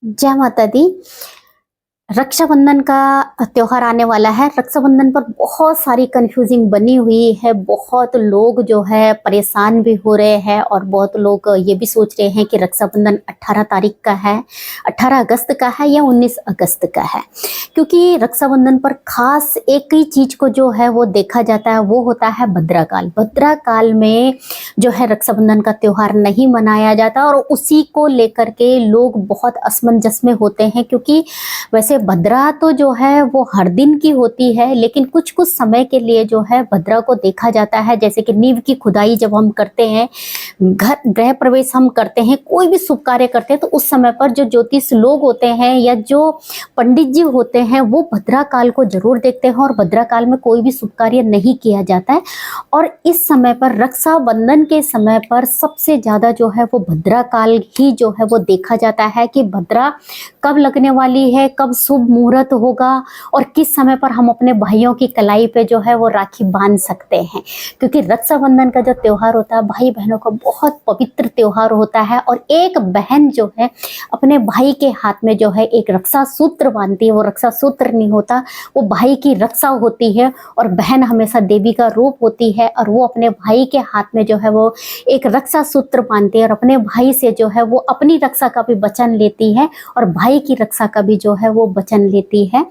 जय माता दी। रक्षाबंधन का त्योहार आने वाला है। रक्षाबंधन पर बहुत सारी कंफ्यूजिंग बनी हुई है। बहुत लोग जो है परेशान भी हो रहे हैं और बहुत लोग ये भी सोच रहे हैं कि रक्षाबंधन 18 तारीख का है, 18 अगस्त का है या 19 अगस्त का है। क्योंकि रक्षाबंधन पर खास एक ही चीज को जो है वो देखा जाता है, वो होता है भद्राकाल। भद्राकाल में जो है रक्षाबंधन का त्योहार नहीं मनाया जाता और उसी को लेकर के लोग बहुत असमंजस में होते हैं। क्योंकि वैसे भद्रा तो जो है वो हर दिन की होती है, लेकिन कुछ कुछ समय के लिए जो है भद्रा को देखा जाता है। जैसे कि नींव की खुदाई जब हम करते हैं, घर गृह प्रवेश हम करते हैं, कोई भी शुभ कार्य करते हैं, तो उस समय पर जो ज्योतिष लोग होते हैं या जो पंडित जी होते हैं वो भद्रा काल को जरूर देखते हैं और भद्रा काल में कोई भी शुभ कार्य नहीं किया जाता है। और इस समय पर रक्षाबंधन के समय पर सबसे ज्यादा जो है वो भद्रा काल ही जो है वो देखा जाता है कि भद्रा कब लगने वाली है, कब शुभ मुहूर्त होगा और किस समय पर हम अपने भाइयों की कलाई पे जो है वो राखी बांध सकते हैं। क्योंकि रक्षाबंधन का जो त्योहार होता है भाई बहनों का बहुत पवित्र त्योहार होता है और एक बहन जो है अपने भाई के हाथ में जो है एक रक्षा सूत्र बांधती है। वो रक्षा सूत्र नहीं होता, वो भाई की रक्षा होती है और बहन हमेशा देवी का रूप होती है और वो अपने भाई के हाथ में जो है वो एक रक्षा सूत्र बांधती है और अपने भाई से जो है वो अपनी रक्षा का भी वचन लेती है और भाई की रक्षा का भी जो है वो वचन लेती है।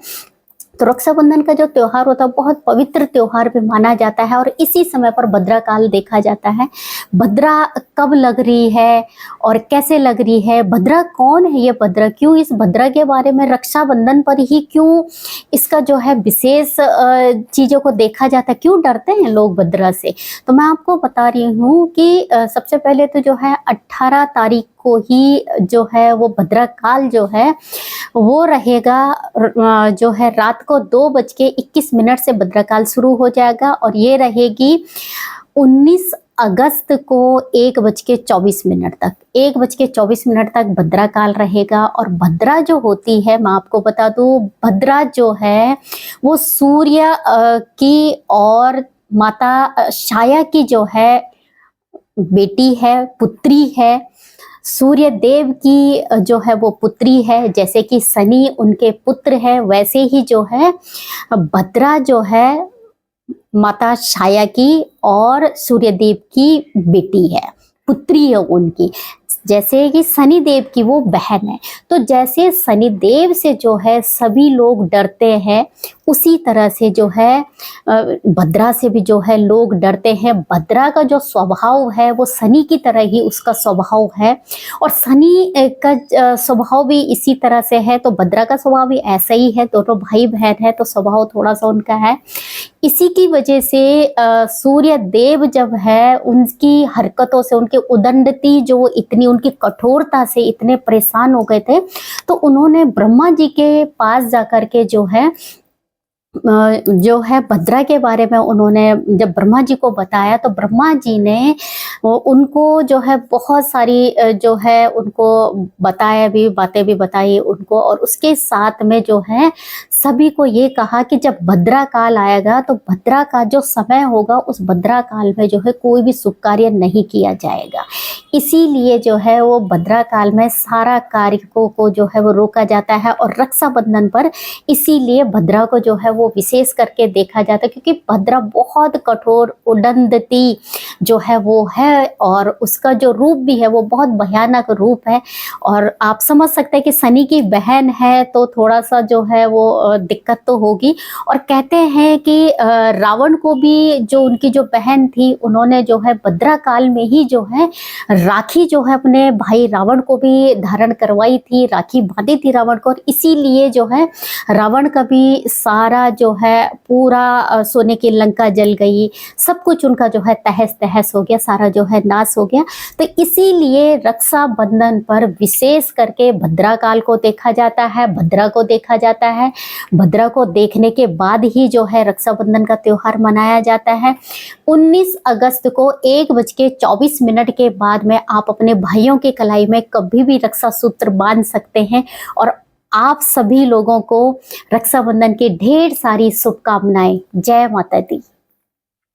तो रक्षाबंधन का जो त्योहार होता है बहुत पवित्र त्योहार भी माना जाता है और इसी समय पर भद्रा काल देखा जाता है। भद्रा कब लग रही है और कैसे लग रही है, भद्रा कौन है, ये भद्रा क्यों, इस भद्रा के बारे में रक्षाबंधन पर ही क्यों इसका जो है विशेष चीज़ों को देखा जाता है, क्यों डरते हैं लोग भद्रा से। तो मैं आपको बता रही हूँ कि सबसे पहले तो जो है 18 तारीख को ही जो है वो भद्रा काल जो है वो रहेगा। जो है रात को 2:21 से भद्राकाल शुरू हो जाएगा और ये रहेगी 19 अगस्त को 1:24 तक। 1:24 तक भद्रा काल रहेगा। और भद्रा जो होती है, मैं आपको बता दूं, भद्रा जो है वो सूर्य की और माता छाया की जो है बेटी है, पुत्री है। सूर्य देव की जो है वो पुत्री है। जैसे कि शनि उनके पुत्र है, वैसे ही जो है भद्रा जो है माता छाया की और सूर्य देव की बेटी है, पुत्री है उनकी। जैसे कि शनि देव की वो बहन है। तो जैसे शनि देव से जो है सभी लोग डरते हैं, उसी तरह से जो है भद्रा से भी जो है लोग डरते हैं। भद्रा का जो स्वभाव है वो शनि की तरह ही उसका स्वभाव है और शनि का स्वभाव भी इसी तरह से है। तो भद्रा का स्वभाव भी ऐसा ही है। दोनों भाई बहन है तो स्वभाव थोड़ा सा उनका है। इसी की वजह से सूर्य देव जब है उनकी हरकतों से, उनके उदंडती जो इतनी, उनकी कठोरता से इतने परेशान हो गए थे, तो उन्होंने ब्रह्मा जी के पास जाकर के जो है भद्रा के बारे में उन्होंने जब ब्रह्मा जी को बताया, तो ब्रह्मा जी ने उनको जो है बहुत सारी जो है उनको बताया भी, बातें भी बताई उनको। और उसके साथ में जो है सभी को ये कहा कि जब भद्रा काल आएगा तो भद्रा का जो समय होगा उस भद्रा काल में जो है कोई भी शुभ कार्य नहीं किया जाएगा। इसीलिए जो है वो भद्रा काल में सारा कार्य को जो है वो रोका जाता है। और रक्षाबंधन पर इसीलिए भद्रा को जो है वो विशेष करके देखा जाता है, क्योंकि भद्रा बहुत कठोर उदंडती जो है वो है और उसका जो रूप भी है वो बहुत भयानक रूप है। और आप समझ सकते हैं कि शनि की बहन है तो थोड़ा सा जो है वो दिक्कत तो होगी। और कहते हैं कि रावण को भी, जो उनकी जो बहन थी, उन्होंने जो है भद्रा काल में ही जो है राखी जो है अपने भाई रावण को भी धारण करवाई थी, राखी बांधी थी रावण को। और इसीलिए जो है रावण का भी सारा जो है पूरा सोने की लंका जल गई, सब कुछ उनका जो है तहस तहस हो गया, सारा जो है नाश हो गया। तो इसीलिए रक्षाबंधन पर विशेष करके भद्रा काल को देखा जाता है, भद्रा को देखा जाता है। भद्रा को देखने के बाद ही जो है रक्षाबंधन का त्योहार मनाया जाता है। 19 अगस्त को 1:24 के बाद में आप अपने भाइयों की कलाई में कभी भी रक्षा सूत्र बांध सकते हैं। और आप सभी लोगों को रक्षाबंधन की ढेर सारी शुभकामनाएं। जय माता दी।